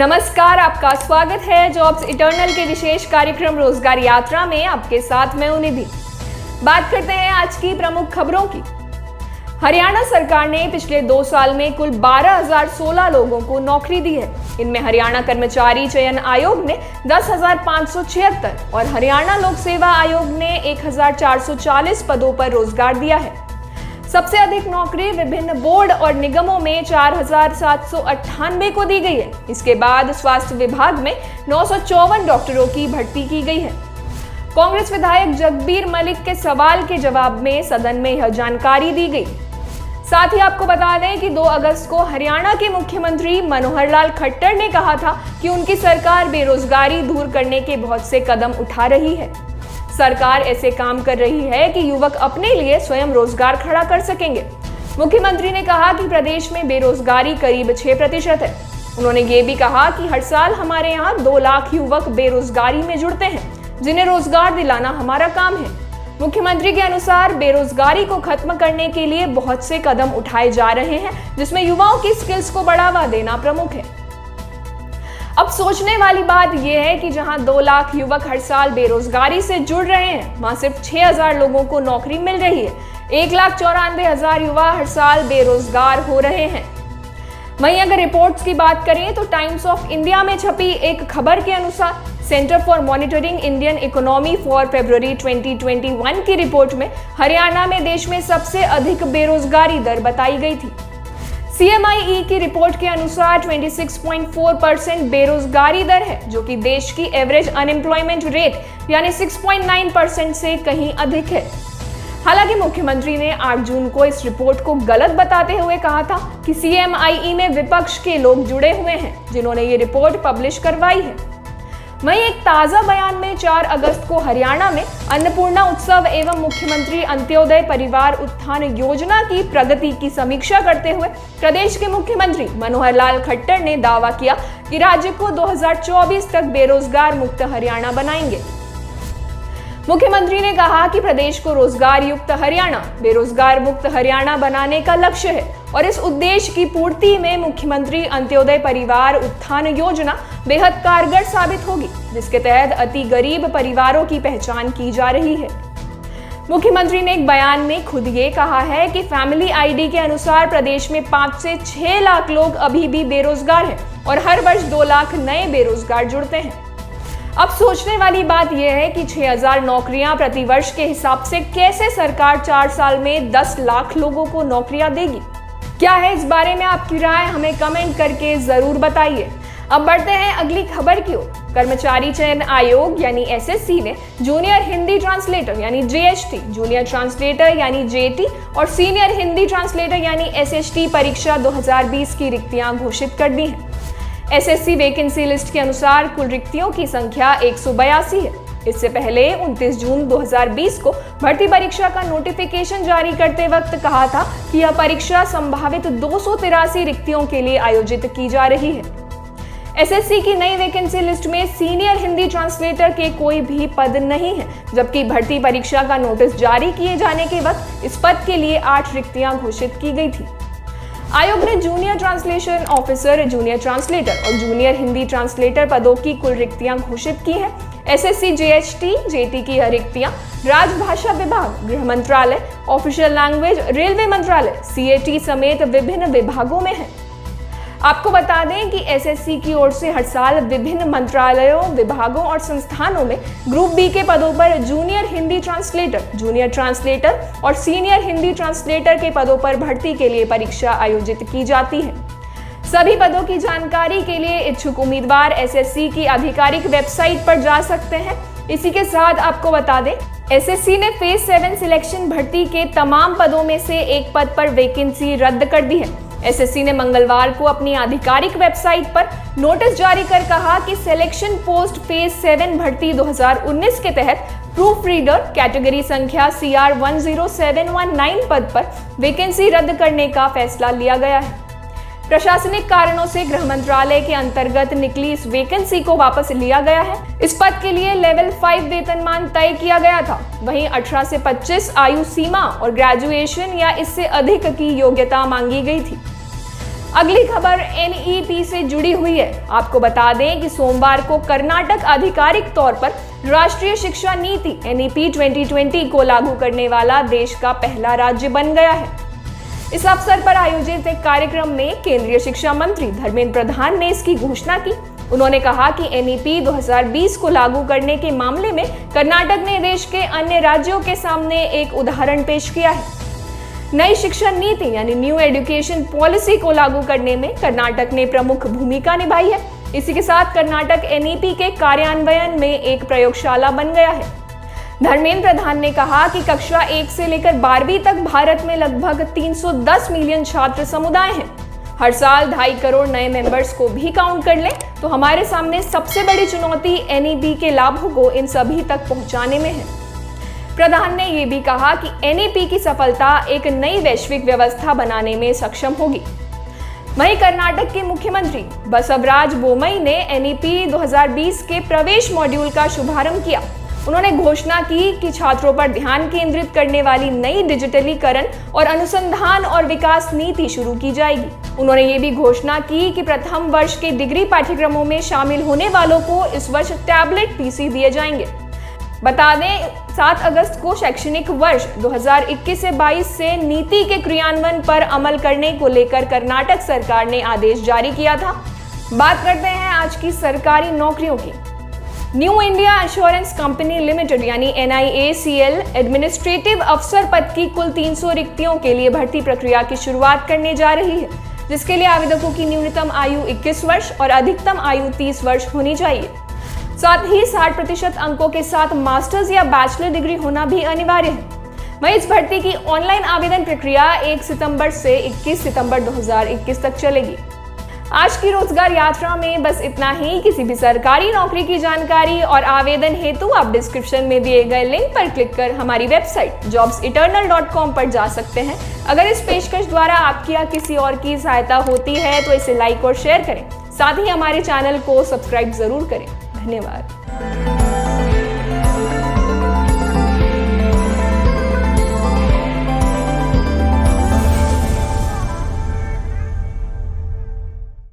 नमस्कार, आपका स्वागत है जॉब्स इटर्नल के विशेष कार्यक्रम रोजगार यात्रा में। आपके साथ मैं निधि। बात करते हैं आज की प्रमुख खबरों की। हरियाणा सरकार ने पिछले 2 साल में कुल 12,016 लोगों को नौकरी दी है। इनमें हरियाणा कर्मचारी चयन आयोग ने 10,576 और हरियाणा लोक सेवा आयोग ने 1,440 पदों पर रोजगार दिया है। सबसे अधिक नौकरी विभिन्न बोर्ड और निगमों में 4,798 को दी गई है। इसके बाद स्वास्थ्य विभाग में 954 डॉक्टरों की भर्ती की गई है। कांग्रेस विधायक जगबीर मलिक के सवाल के जवाब में सदन में यह जानकारी दी गई। साथ ही आपको बता दें कि 2 अगस्त को हरियाणा के मुख्यमंत्री मनोहर लाल खट्टर ने कहा था कि उनकी सरकार बेरोजगारी दूर करने के बहुत से कदम उठा रही है। सरकार ऐसे काम कर रही है कि युवक अपने लिए स्वयं रोजगार खड़ा कर सकेंगे। मुख्यमंत्री ने कहा कि प्रदेश में बेरोजगारी करीब 6% है। उन्होंने ये भी कहा कि हर साल हमारे यहाँ 2 लाख युवक बेरोजगारी में जुड़ते हैं, जिन्हें रोजगार दिलाना हमारा काम है। मुख्यमंत्री के अनुसार बेरोजगारी को खत्म करने के लिए बहुत से कदम उठाए जा रहे हैं, जिसमें युवाओं की स्किल्स को बढ़ावा देना प्रमुख है। अब सोचने वाली बात यह है कि जहां 2 लाख युवक हर साल बेरोजगारी से जुड़ रहे हैं, वहां सिर्फ 6,000 लोगों को नौकरी मिल रही है। 1,94,000 युवा हर साल बेरोजगार हो रहे हैं। वहीं अगर रिपोर्ट्स की बात करें तो टाइम्स ऑफ इंडिया में छपी एक खबर के अनुसार centre for monitoring Indian economy for फरवरी 2021 की रिपोर्ट में हरियाणा में देश में सबसे अधिक बेरोजगारी दर बताई गई थी। CMIE की रिपोर्ट के अनुसार 26.4% बेरोजगारी दर है, जो कि देश की एवरेज अनएम्प्लॉयमेंट रेट यानी 6.9% से कहीं अधिक है। हालांकि मुख्यमंत्री ने 8 जून को इस रिपोर्ट को गलत बताते हुए कहा था कि CMIE में विपक्ष के लोग जुड़े हुए हैं, जिन्होंने ये रिपोर्ट पब्लिश करवाई है। वहीं एक ताजा बयान में 4 अगस्त को हरियाणा में अन्नपूर्णा उत्सव एवं मुख्यमंत्री अंत्योदय परिवार उत्थान योजना की प्रगति की समीक्षा करते हुए प्रदेश के मुख्यमंत्री मनोहर लाल खट्टर ने दावा किया कि राज्य को 2024 तक बेरोजगार मुक्त हरियाणा बनाएंगे। मुख्यमंत्री ने कहा कि प्रदेश को रोजगार युक्त हरियाणा, बेरोजगार मुक्त हरियाणा बनाने का लक्ष्य है और इस उद्देश्य की पूर्ति में मुख्यमंत्री अंत्योदय परिवार उत्थान योजना बेहद कारगर साबित होगी, जिसके तहत अति गरीब परिवारों की पहचान की जा रही है। मुख्यमंत्री ने एक बयान में खुद ये कहा है कि फैमिली आईडी के अनुसार प्रदेश में 5 से 6 लाख लोग अभी भी बेरोजगार हैं और हर वर्ष 2 लाख नए बेरोजगार जुड़ते हैं। अब सोचने वाली बात यह है कि 6,000 नौकरियां प्रति वर्ष के हिसाब से कैसे सरकार 4 साल में 10 लाख लोगों को नौकरियां देगी। क्या है इस बारे में आपकी राय, हमें कमेंट करके जरूर बताइए। अब बढ़ते हैं अगली खबर की ओर। कर्मचारी चयन आयोग यानी SSC ने जूनियर हिंदी ट्रांसलेटर यानी JST, जूनियर ट्रांसलेटर यानी JT और सीनियर हिंदी ट्रांसलेटर यानी SHT परीक्षा 2020 की रिक्तियां घोषित कर दी हैं। SSC वैकेंसी लिस्ट के अनुसार कुल रिक्तियों की संख्या 182 है। इससे पहले 29 जून 2020 को भर्ती परीक्षा का नोटिफिकेशन जारी करते वक्त कहा था कि यह परीक्षा संभावित 283 रिक्तियों के लिए आयोजित की जा रही है। SSC की नई वैकेंसी लिस्ट में सीनियर हिंदी ट्रांसलेटर के कोई भी पद नहीं है, जबकि भर्ती परीक्षा का नोटिस जारी किए जाने के वक्त इस पद के लिए 8 रिक्तियां घोषित की गई थी। आयोग ने junior translation officer, junior translator और जूनियर हिंदी ट्रांसलेटर पदों की कुल रिक्तियां घोषित की है। SSC, JHT, JT की यह रिक्तियां राजभाषा विभाग, गृह मंत्रालय, ऑफिशियल लैंग्वेज, रेलवे मंत्रालय, CAT समेत विभिन्न विभागों में है। आपको बता दें कि SSC की ओर से हर साल विभिन्न मंत्रालयों, विभागों और संस्थानों में ग्रुप B के पदों पर junior Hindi translator, junior translator और सीनियर हिंदी ट्रांसलेटर के पदों पर भर्ती के लिए परीक्षा आयोजित की जाती है। सभी पदों की जानकारी के लिए इच्छुक उम्मीदवार SSC की आधिकारिक वेबसाइट पर जा सकते हैं। इसी के साथ आपको बता दें, SSC ने फेज 7 सिलेक्शन भर्ती के तमाम पदों में से एक पद पर वैकेंसी रद्द कर दी है। SSC ने मंगलवार को अपनी आधिकारिक वेबसाइट पर नोटिस जारी कर कहा कि सिलेक्शन पोस्ट फेज 7 भर्ती 2019 के तहत प्रूफ रीडर कैटेगरी संख्या CR 10719 पद पर वैकेंसी रद्द करने का फैसला लिया गया है। प्रशासनिक कारणों से गृह मंत्रालय के अंतर्गत निकली इस वैकेंसी को वापस लिया गया है। इस पद के लिए लेवल 5 वेतनमान तय किया गया था। वहीं 18 से 25 आयु सीमा और ग्रेजुएशन या इससे अधिक की योग्यता मांगी गई थी। अगली खबर एनईपी से जुड़ी हुई है। आपको बता दें कि सोमवार को कर्नाटक आधिकारिक तौर पर राष्ट्रीय शिक्षा नीति एनईपी 2020 को लागू करने वाला देश का पहला राज्य बन गया है। इस अवसर पर आयोजित एक कार्यक्रम में केंद्रीय शिक्षा मंत्री धर्मेंद्र प्रधान ने इसकी घोषणा की। उन्होंने कहा कि एनईपी 2020 को लागू करने के मामले में कर्नाटक ने देश के अन्य राज्यों के सामने एक उदाहरण पेश किया है। नई शिक्षा नीति यानी न्यू एजुकेशन पॉलिसी को लागू करने में कर्नाटक ने प्रमुख भूमिका निभाई है। इसी के साथ कर्नाटक एनईपी के कार्यान्वयन में एक प्रयोगशाला बन गया है। धर्मेंद्र प्रधान ने कहा कि कक्षा 1 से लेकर 12वीं तक भारत में लगभग 310 मिलियन छात्र समुदाय हैं। हर साल 2.5 करोड़ नए मेंबर्स को भी काउंट कर लें तो हमारे सामने सबसे बड़ी चुनौती एनईपी के लाभों को इन सभी तक पहुंचाने में है। प्रधान ने यह भी कहा कि एनईपी की सफलता एक नई वैश्विक व्यवस्था बनाने में सक्षम होगी। वहीं कर्नाटक के मुख्यमंत्री बसवराज बोम्मई ने एनईपी 2020 के प्रवेश मॉड्यूल का शुभारंभ किया। उन्होंने घोषणा की कि छात्रों पर ध्यान केंद्रित करने वाली नई डिजिटलीकरण और अनुसंधान और विकास नीति शुरू की जाएगी। उन्होंने ये भी घोषणा की कि प्रथम वर्ष के डिग्री पाठ्यक्रमों में शामिल होने वालों को इस वर्ष टैबलेट पीसी दिए जाएंगे। बता दें 7 अगस्त को शैक्षणिक वर्ष 2021 से 22 से नीति के क्रियान्वयन पर अमल करने को लेकर कर्नाटक सरकार ने आदेश जारी किया था। बात करते हैं आज की सरकारी नौकरियों की। New India assurance company limited यानी NIACL एडमिनिस्ट्रेटिव अफसर पद की कुल 300 रिक्तियों के लिए भर्ती प्रक्रिया की शुरुआत करने जा रही है, जिसके लिए आवेदकों की न्यूनतम आयु 21 वर्ष और अधिकतम आयु 30 वर्ष होनी चाहिए। साथ ही 60% अंकों के साथ मास्टर्स या बैचलर डिग्री होना भी अनिवार्य है। वहीं इस भर्ती की ऑनलाइन आवेदन प्रक्रिया 1 सितंबर से 21 सितंबर 2021 तक चलेगी। आज की रोजगार यात्रा में बस इतना ही। किसी भी सरकारी नौकरी की जानकारी और आवेदन हेतु आप डिस्क्रिप्शन में दिए गए लिंक पर क्लिक कर हमारी वेबसाइट jobseternal.com पर जा सकते हैं। अगर इस पेशकश द्वारा आपकी या किसी और की सहायता होती है तो इसे लाइक और शेयर करें। साथ ही हमारे चैनल को सब्सक्राइब जरूर करें। धन्यवाद।